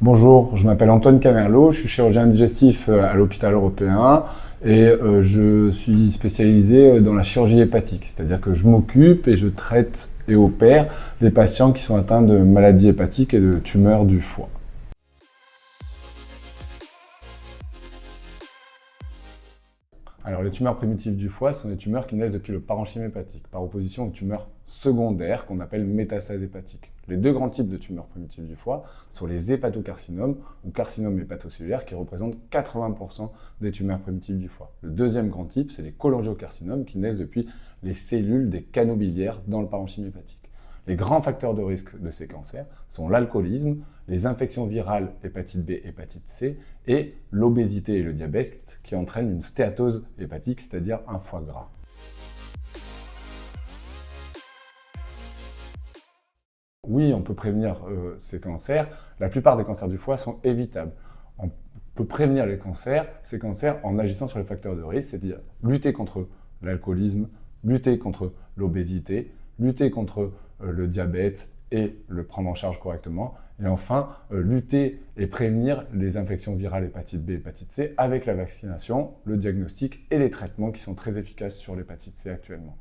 Bonjour, je m'appelle Antoine Camerlot, je suis chirurgien digestif à l'hôpital européen et je suis spécialisé dans la chirurgie hépatique, c'est-à-dire que je m'occupe et je traite et opère les patients qui sont atteints de maladies hépatiques et de tumeurs du foie. Alors, les tumeurs primitives du foie sont des tumeurs qui naissent depuis le parenchyme hépatique, par opposition aux tumeurs secondaires qu'on appelle métastases hépatiques. Les deux grands types de tumeurs primitives du foie sont les hépatocarcinomes ou carcinomes hépatocellulaires qui représentent 80% des tumeurs primitives du foie. Le deuxième grand type, c'est les cholangiocarcinomes qui naissent depuis les cellules des canaux biliaires dans le parenchyme hépatique. Les grands facteurs de risque de ces cancers sont l'alcoolisme, les infections virales hépatite B, hépatite C et l'obésité et le diabète qui entraînent une stéatose hépatique, c'est-à-dire un foie gras. Oui, on peut prévenir ces cancers. La plupart des cancers du foie sont évitables. On peut prévenir ces cancers en agissant sur les facteurs de risque, c'est-à-dire lutter contre l'alcoolisme, lutter contre l'obésité, lutter contre le diabète et le prendre en charge correctement. Et enfin, lutter et prévenir les infections virales hépatite B, hépatite C avec la vaccination, le diagnostic et les traitements qui sont très efficaces sur l'hépatite C actuellement.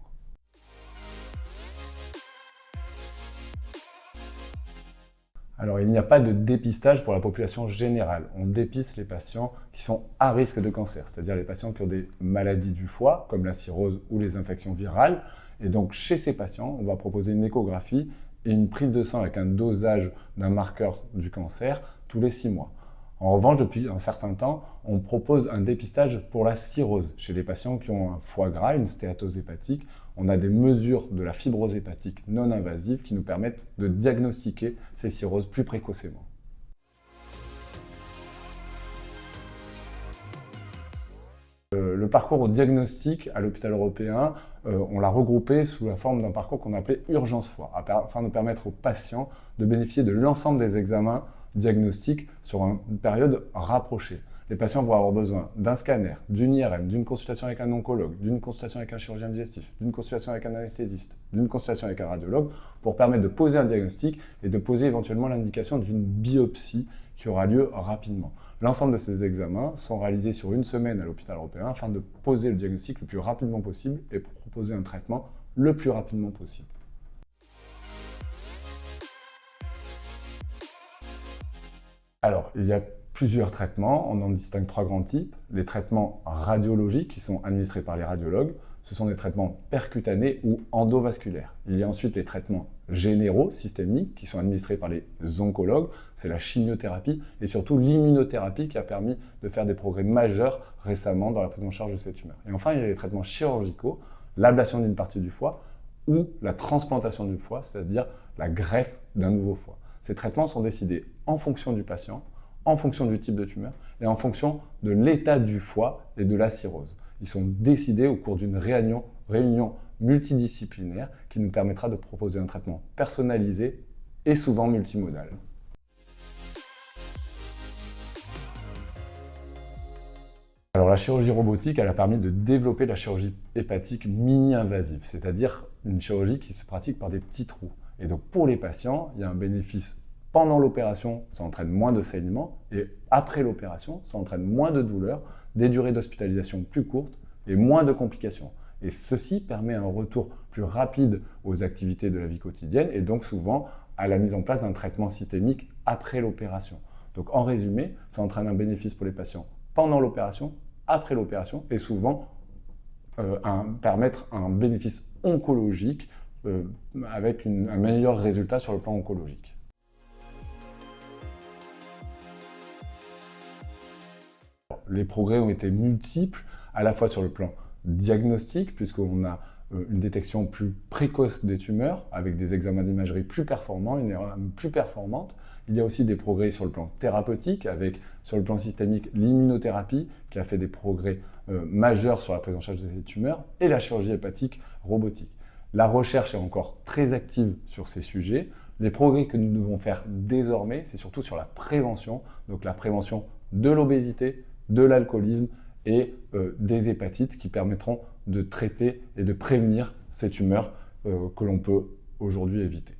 Alors, il n'y a pas de dépistage pour la population générale. On dépiste les patients qui sont à risque de cancer, c'est-à-dire les patients qui ont des maladies du foie, comme la cirrhose ou les infections virales. Et donc, chez ces patients, on va proposer une échographie et une prise de sang avec un dosage d'un marqueur du cancer tous les 6 mois. En revanche, depuis un certain temps, on propose un dépistage pour la cirrhose. Chez les patients qui ont un foie gras, une stéatose hépatique, on a des mesures de la fibrose hépatique non invasive qui nous permettent de diagnostiquer ces cirrhoses plus précocement. Le parcours au diagnostic à l'hôpital européen, on l'a regroupé sous la forme d'un parcours qu'on appelait urgence foie, afin de permettre aux patients de bénéficier de l'ensemble des examens diagnostiques sur une période rapprochée. Les patients vont avoir besoin d'un scanner, d'une IRM, d'une consultation avec un oncologue, d'une consultation avec un chirurgien digestif, d'une consultation avec un anesthésiste, d'une consultation avec un radiologue pour permettre de poser un diagnostic et de poser éventuellement l'indication d'une biopsie qui aura lieu rapidement. L'ensemble de ces examens sont réalisés sur une semaine à l'hôpital européen afin de poser le diagnostic le plus rapidement possible et pour proposer un traitement le plus rapidement possible. Alors, il y a plusieurs traitements, on en distingue 3 grands types. Les traitements radiologiques qui sont administrés par les radiologues, ce sont des traitements percutanés ou endovasculaires. Il y a ensuite les traitements généraux, systémiques, qui sont administrés par les oncologues, c'est la chimiothérapie et surtout l'immunothérapie qui a permis de faire des progrès majeurs récemment dans la prise en charge de ces tumeurs. Et enfin, il y a les traitements chirurgicaux, l'ablation d'une partie du foie ou la transplantation du foie, c'est-à-dire la greffe d'un nouveau foie. Ces traitements sont décidés en fonction du patient, en fonction du type de tumeur et en fonction de l'état du foie et de la cirrhose. Ils sont décidés au cours d'une réunion multidisciplinaire qui nous permettra de proposer un traitement personnalisé et souvent multimodal. Alors la chirurgie robotique, elle a permis de développer la chirurgie hépatique mini-invasive, c'est-à-dire une chirurgie qui se pratique par des petits trous. Et donc pour les patients, il y a un bénéfice pendant l'opération, ça entraîne moins de saignements, et après l'opération, ça entraîne moins de douleurs, des durées d'hospitalisation plus courtes et moins de complications. Et ceci permet un retour plus rapide aux activités de la vie quotidienne et donc souvent à la mise en place d'un traitement systémique après l'opération. Donc en résumé, ça entraîne un bénéfice pour les patients pendant l'opération, après l'opération et souvent permettre un bénéfice oncologique avec un meilleur résultat sur le plan oncologique. Les progrès ont été multiples, à la fois sur le plan diagnostic, puisqu'on a une détection plus précoce des tumeurs, avec des examens d'imagerie plus performants, une IRM plus performante. Il y a aussi des progrès sur le plan thérapeutique, avec sur le plan systémique l'immunothérapie, qui a fait des progrès majeurs sur la prise en charge de ces tumeurs, et la chirurgie hépatique robotique. La recherche est encore très active sur ces sujets. Les progrès que nous devons faire désormais, c'est surtout sur la prévention, donc la prévention de l'obésité, de l'alcoolisme et des hépatites qui permettront de traiter et de prévenir ces tumeurs que l'on peut aujourd'hui éviter.